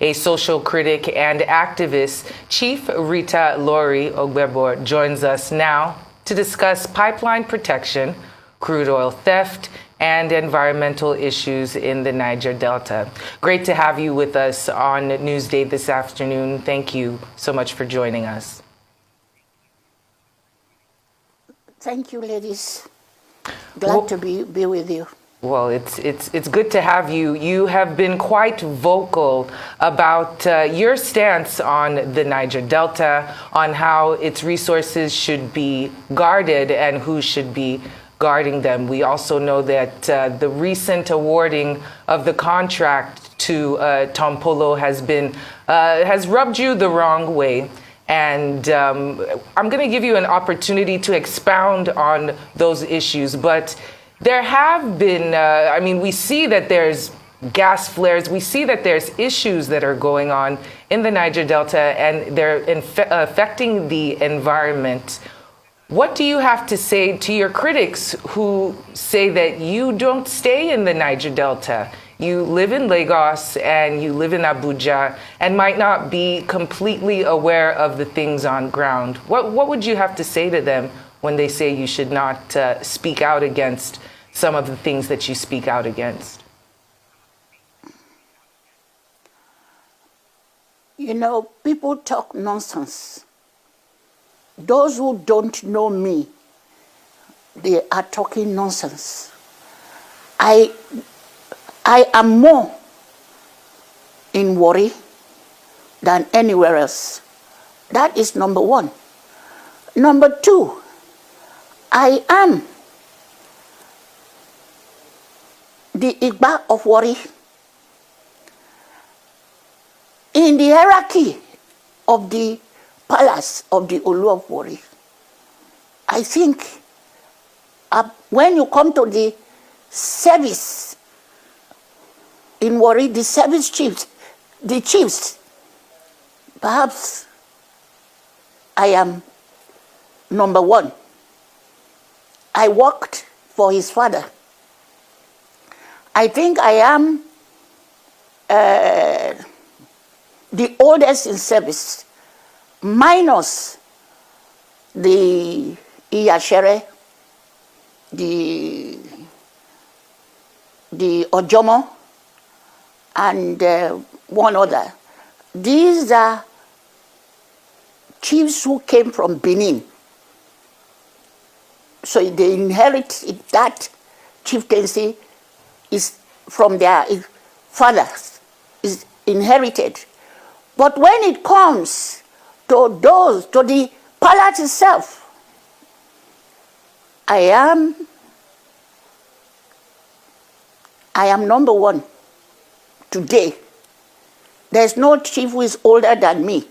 a social critic and activist. Chief Rita Ogbebor joins us now to discuss pipeline protection, crude oil theft, and environmental issues in the Niger Delta. Great to have you with us on Newsday this afternoon. Thank you so much for joining us. Thank you, ladies. Glad to be with you. Well, it's good to have you. You have been quite vocal about your stance on the Niger Delta, on how its resources should be guarded and who should be guarding them. We also know that the recent awarding of the contract to Tom Polo has rubbed you the wrong way. And I'm going to give you an opportunity to expound on those issues. But there have been, we see that there's gas flares. We see that there's issues that are going on in the Niger Delta, and they're affecting the environment. What do you have to say to your critics who say that you don't stay in the Niger Delta? You live in Lagos and you live in Abuja and might not be completely aware of the things on ground. What would you have to say to them when they say you should not speak out against some of the things that you speak out against? You know, people talk nonsense. Those who don't know me, they are talking nonsense. I am more in worry than anywhere else. That is number one. Number two, I am the Igba of worry. In the hierarchy of the palace of the Olu of worry, I think when you come to the service in worry, the service chiefs, the chiefs, perhaps I am number one. I worked for his father. I think I am the oldest in service, minus the Iyashere, the Ojomo, and one other. These are chiefs who came from Benin. So they inherit that chieftaincy is from their fathers, is inherited. But when it comes to the palace itself, I am number one today. There's no chief who is older than me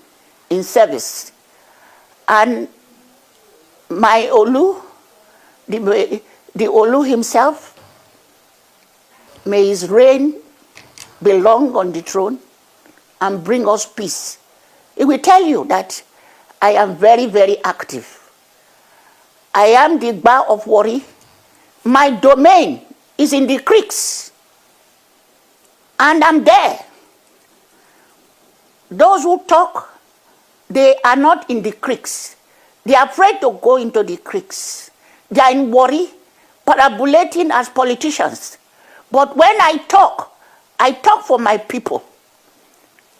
in service. And my Olu, the Olu himself, may his reign be long on the throne and bring us peace. It will tell you that I am very, very active. I am the Igba of worry. My domain is in the creeks. And I'm there. Those who talk, they are not in the creeks. They are afraid to go into the creeks. They are in worry, parabolating as politicians. But when I talk for my people.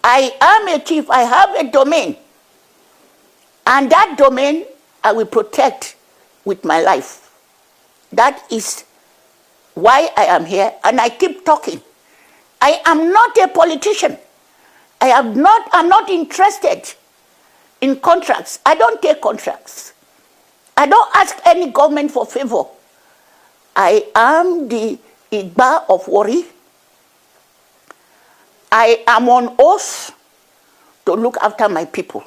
I am a chief, I have a domain. And that domain I will protect with my life. That is why I am here, and I keep talking. I am not a politician. I'm not interested in contracts. I don't take contracts. I don't ask any government for favor. I am the Igba of worry. I am on oath to look after my people.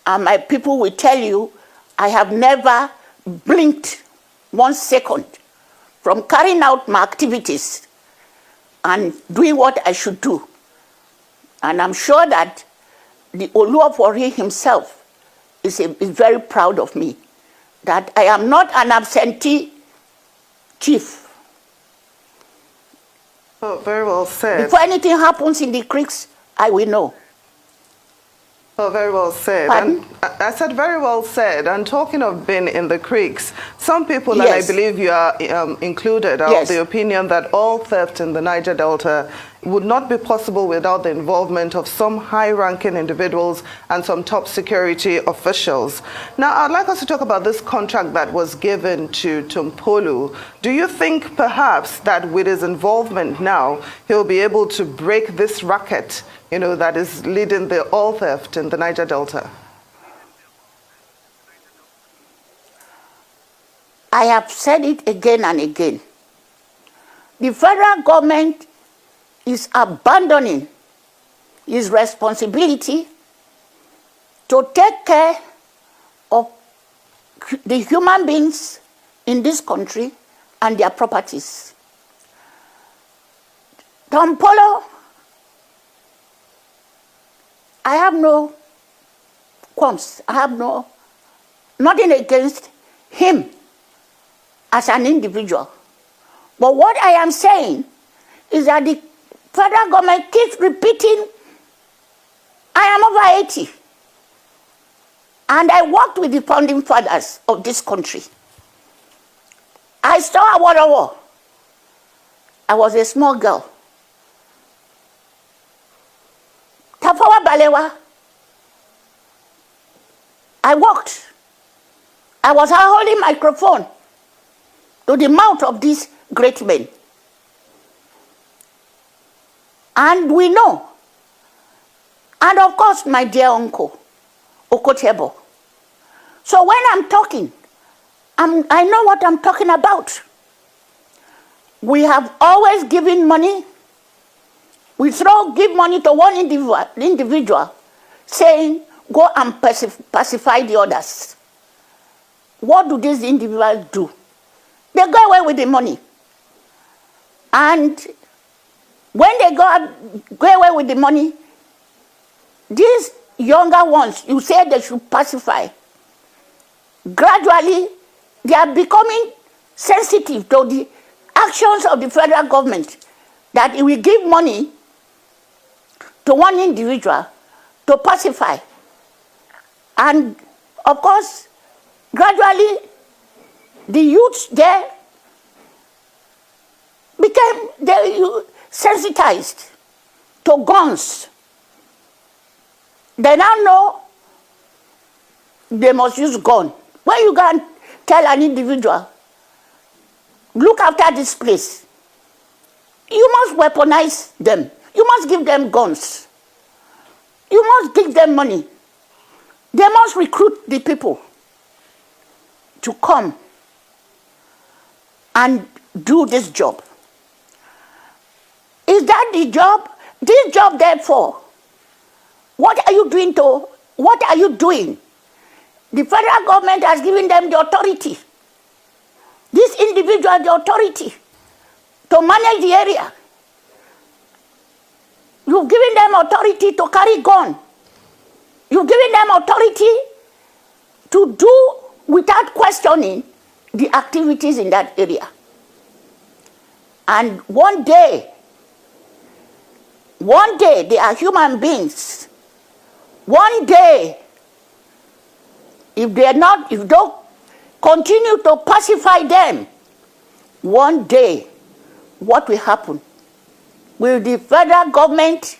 And my people will tell you, I have never blinked 1 second from carrying out my activities and doing what I should do. And I'm sure that the Olu of Worry himself is very proud of me, that I am not an absentee chief. Oh, very well said. Before anything happens in the creeks, I will know. Oh, very well said. Pardon? And I said very well said. And talking of being in the creeks, some people, Yes. and I believe you are included, are Yes. of the opinion that all theft in the Niger Delta would not be possible without the involvement of some high-ranking individuals and some top security officials. Now, I'd like us to talk about this contract that was given to Tumpolu. Do you think perhaps that with his involvement now, he'll be able to break this racket, you know, that is leading the oil theft in the Niger Delta? I have said it again and again. The federal government is abandoning its responsibility to take care of the human beings in this country and their properties. Tompolo, I have no qualms. I have nothing against him as an individual. But what I am saying is that the federal government keeps repeating, I am over 80. And I worked with the founding fathers of this country. I saw a water war. I was a small girl. Tafawa Balewa, I walked. I was holding microphone to the mouth of these great men. And we know. And of course, my dear uncle, Okotebo. So when I'm talking, I know what I'm talking about. We have always given money. We give money to one individual saying, go and pacify the others. What do these individuals do? They go away with the money. And when they go away with the money, these younger ones, you say they should pacify. Gradually, they are becoming sensitive to the actions of the federal government, that it will give money to one individual to pacify. And of course, gradually, the youths there became sensitized to guns. They now know they must use gun. When you go and tell an individual, look after this place, you must weaponize them. You must give them guns. You must give them money. They must recruit the people to come and do this job. Is that the job? This job, therefore, what are you doing? The federal government has given them the authority, this individual the authority to manage the area. You've given them authority to carry gun. You've given them authority to do without questioning the activities in that area. And one day, they are human beings. One day, if you don't continue to pacify them, one day, what will happen? Will the federal government,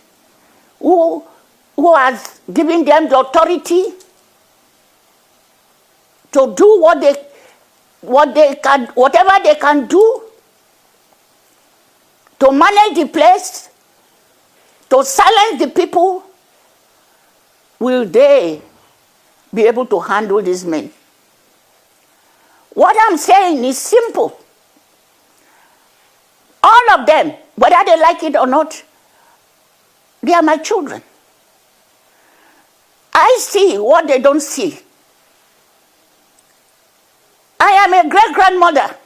who has given them the authority to do whatever they can do to manage the place, to silence the people, will they be able to handle these men? What I'm saying is simple. All of them, whether they like it or not, they are my children. I see what they don't see. I am a great-grandmother.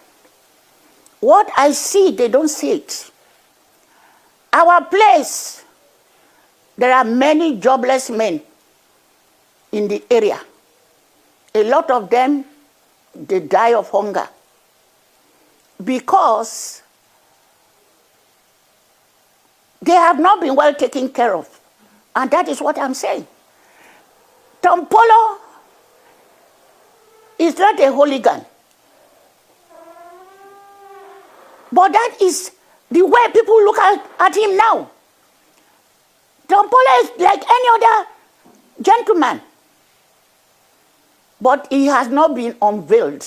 What I see, they don't see it. Our place, there are many jobless men in the area. A lot of them, they die of hunger because they have not been well taken care of And that is what I'm saying. Tompolo is not a hooligan. But that is the way people look at him now. Tompolo is like any other gentleman. But he has not been unveiled.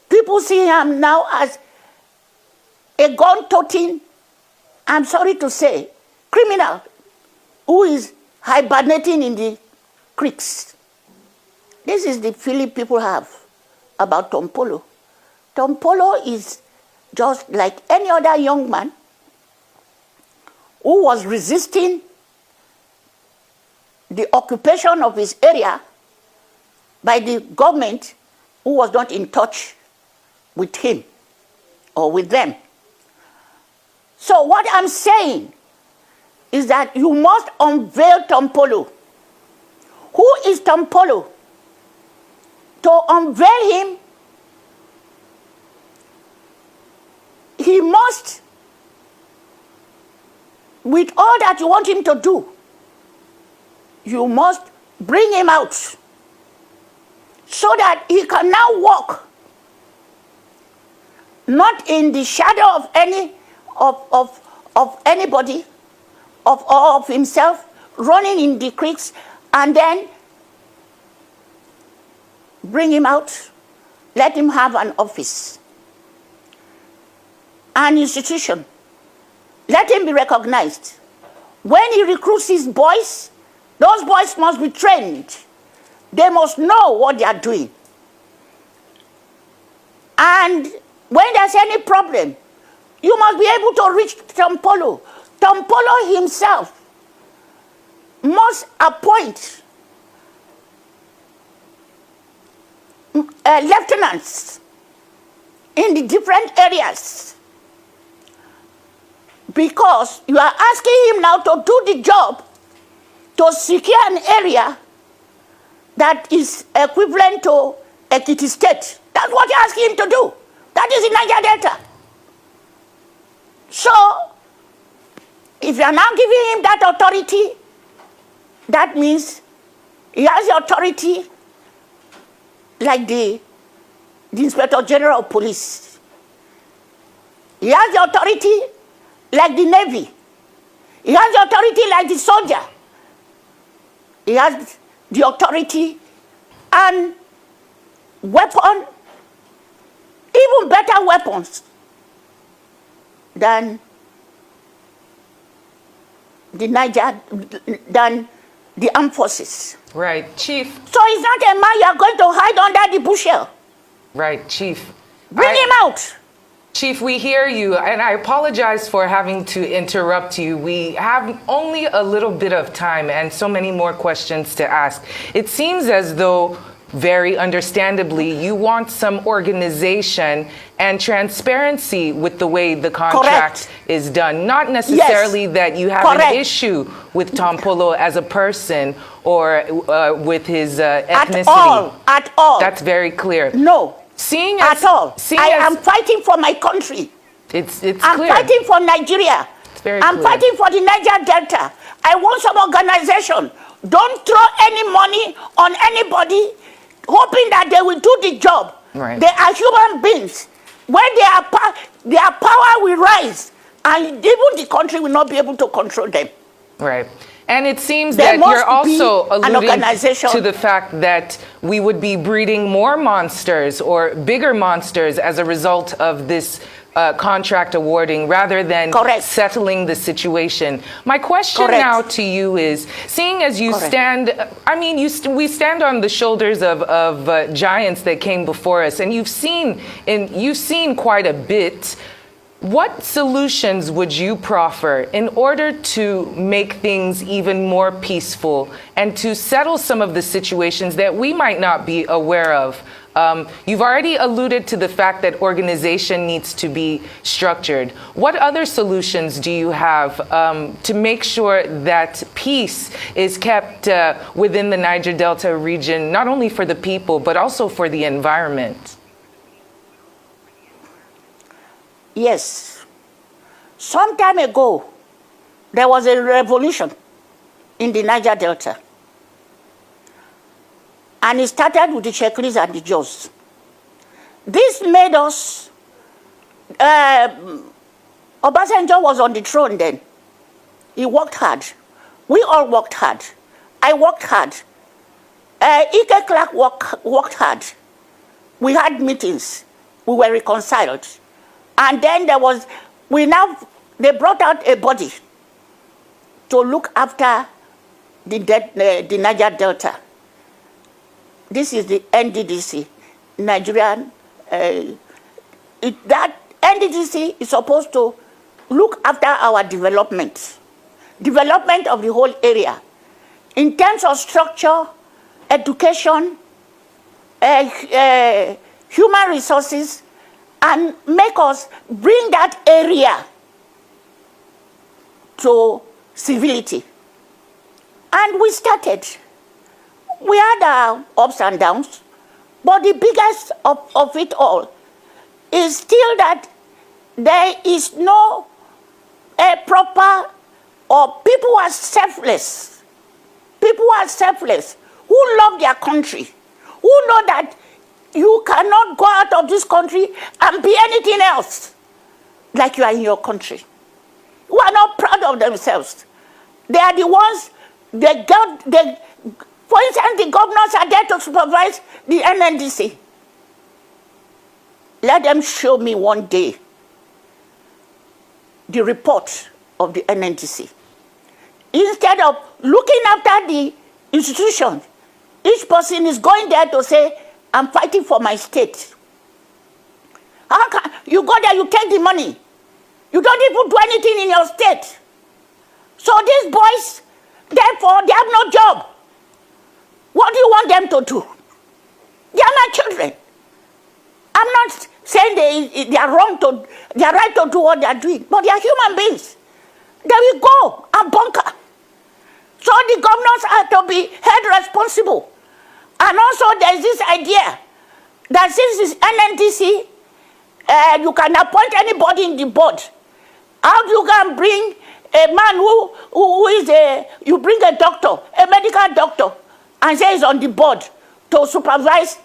People see him now as a gun-toting, I'm sorry to say, criminal who is hibernating in the creeks. This is the feeling people have about Tompolo. Tompolo is just like any other young man who was resisting the occupation of his area by the government who was not in touch with him or with them. So what I'm saying is that you must unveil Tompolo. Who is Tompolo? To unveil him, he must, with all that you want him to do, you must bring him out so that he can now walk not in the shadow of any of anybody, of himself, running in the creeks, and then bring him out, let him have an office, an institution, let him be recognized. When he recruits his boys, those boys must be trained. They must know what they are doing. And when there's any problem, you must be able to reach Tompolo. Tompolo himself must appoint lieutenants in the different areas, because you are asking him now to do the job to secure an area that is equivalent to Ekiti State. That's what you're asking him to do. That is in Niger Delta. So, if you are now giving him that authority, that means he has the authority like the Inspector General of Police. He has the authority like the Navy. He has the authority like the soldier. He has the authority and weapon, even better weapons than the Niger, than the armed forces. Right, Chief. So he's not a man you are going to hide under the bushel. Right, Chief. Bring him out. Chief, we hear you, and I apologize for having to interrupt you. We have only a little bit of time and so many more questions to ask. It seems as though, very understandably, you want some organization and transparency with the way the contract is done. Not necessarily that you have an issue with Tompolo as a person or with his ethnicity. At all. That's very clear. No. At all. I am fighting for my country. It's I'm clear. fighting for Nigeria. It's very I'm clear. fighting for the Niger Delta. I want some organization. Don't throw any money on anybody hoping that they will do the job. Right. They are human beings. When their power will rise, and even the country will not be able to control them. Right. And it seems There that you're must also be an alluding organization. to the fact that we would be breeding more monsters or bigger monsters as a result of this contract awarding rather than settling the situation. My question now to you is, seeing as you stand, I mean, we stand on the shoulders of giants that came before us, and you've seen quite a bit. What solutions would you proffer in order to make things even more peaceful and to settle some of the situations that we might not be aware of? You've already alluded to the fact that organization needs to be structured. What other solutions do you have to make sure that peace is kept within the Niger Delta region, not only for the people, but also for the environment? Yes. Some time ago, there was a revolution in the Niger Delta. And it started with the Sheklis and the Jos. This made us, Obasanjo was on the throne then. He worked hard. We all worked hard. I worked hard. Ike Clark worked hard. We had meetings. We were reconciled. And then they brought out a body to look after the Niger Delta. This is the NDDC, Nigerian. That NDDC is supposed to look after our development of the whole area, in terms of structure, education, human resources, and make us bring that area to civility. And we started. We had our ups and downs, but the biggest of it all is still that there is no proper, or people are selfless. People are selfless who love their country, who know that you cannot go out of this country and be anything else like you are in your country. Who are not proud of themselves. They are the ones, for instance, the governors are there to supervise the NNDC. Let them show me one day the report of the NNDC. Instead of looking after the institution, each person is going there to say, I'm fighting for my state. How can you go there, you take the money. You don't even do anything in your state. So these boys, therefore, they have no job. What do you want them to do? They are my children. I'm not saying they are wrong they are right to do what they are doing, but they are human beings. They will go and bunker. So the governors are to be held responsible. And also there is this idea that since it's NNDC, you can appoint anybody in the board. How do you go and bring a man who is you bring a doctor, a medical doctor, and say he's on the board to supervise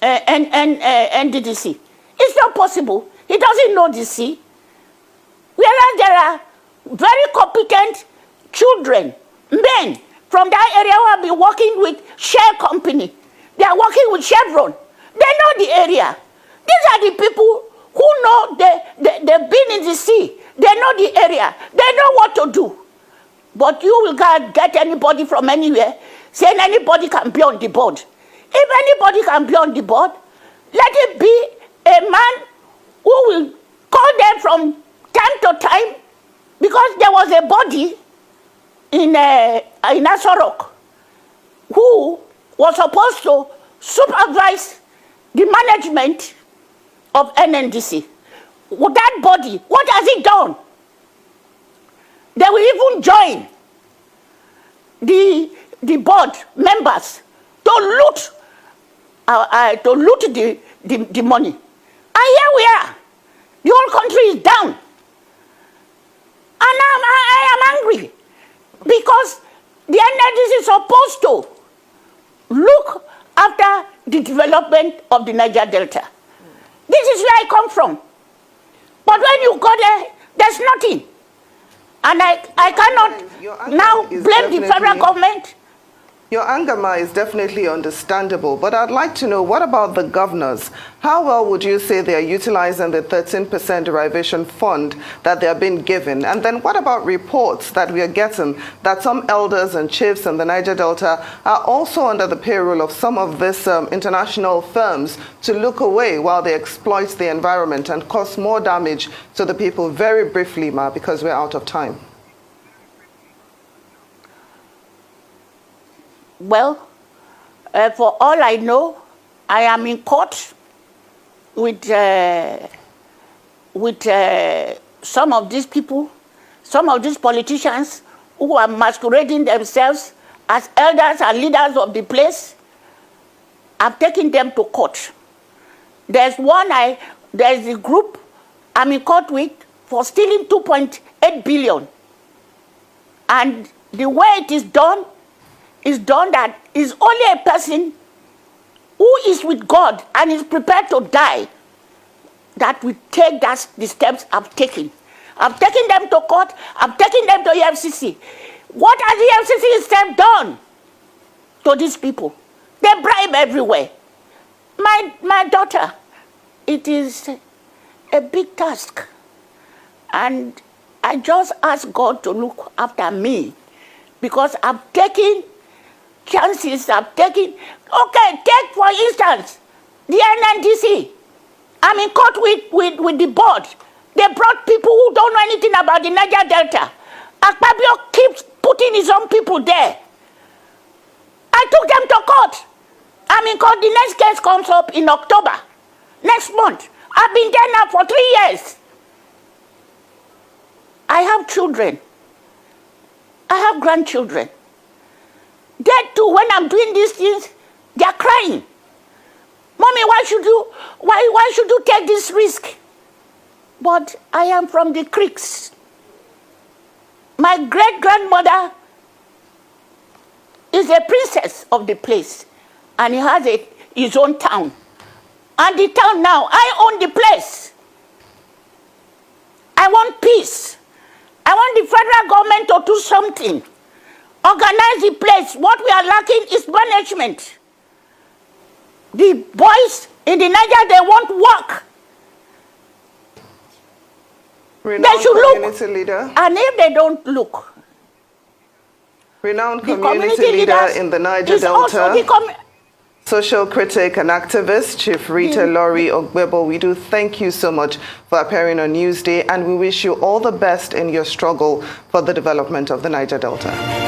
NDDC? It's not possible. He doesn't know the sea. Whereas there are very competent children, men from that area who have been working with Shell Company. They are working with Chevron. They know the area. These are the people who know they've been in the sea. They know the area. They know what to do. But you will get anybody from anywhere saying anybody can be on the board. If anybody can be on the board, let it be a man who will call them from time to time, because there was a body in Asorok who was supposed to supervise the management of NNDC. With that body, what has it done? They will even join the board members to loot the money. And here we are. The whole country is down. And I am angry because the NNDC is supposed to look after the development of the Niger Delta. This is where I come from. But when you go there, there's nothing. And I cannot now blame the federal government. Your anger, Ma, is definitely understandable, but I'd like to know, what about the governors? How well would you say they are utilizing the 13% derivation fund that they are being given? And then what about reports that we are getting that some elders and chiefs in the Niger Delta are also under the payroll of some of these international firms to look away while they exploit the environment and cause more damage to the people? Very briefly, Ma, because we're out of time. Well, for all I know, I am in court with some of these people, some of these politicians who are masquerading themselves as elders and leaders of the place. I've taken them to court. There's a group I'm in court with for stealing 2.8 billion. And the way it is done that is only a person who is with God and is prepared to die that will take the steps I've taken. I've taken them to court. I've taken them to EFCC. What has the EFCC step done to these people? They bribe everywhere. My daughter, it is a big task. And I just ask God to look after me because I've taken chances. Okay, take for instance, the NNDC. I'm in court with the board. They brought people who don't know anything about the Niger Delta. Akpabio keeps putting his own people there. I took them to court. I'm in court. The next case comes up in October, next month. I've been there now for 3 years. I have children. I have grandchildren. They too, when I'm doing these things, they're crying. Mommy, why should you take this risk? But I am from the creeks. My great-grandmother is a princess of the place, and he has his own town. And the town now, I own the place. I want peace. I want the federal government to do something. Organize the place. What we are lacking is management. The boys in the Niger, they want work. Renowned they should community look. Leader. And if they don't look, renowned community leader in the Niger Delta, social critic and activist, Chief Rita Laurie Ogbebo, we do thank you so much for appearing on Newsday, and we wish you all the best in your struggle for the development of the Niger Delta.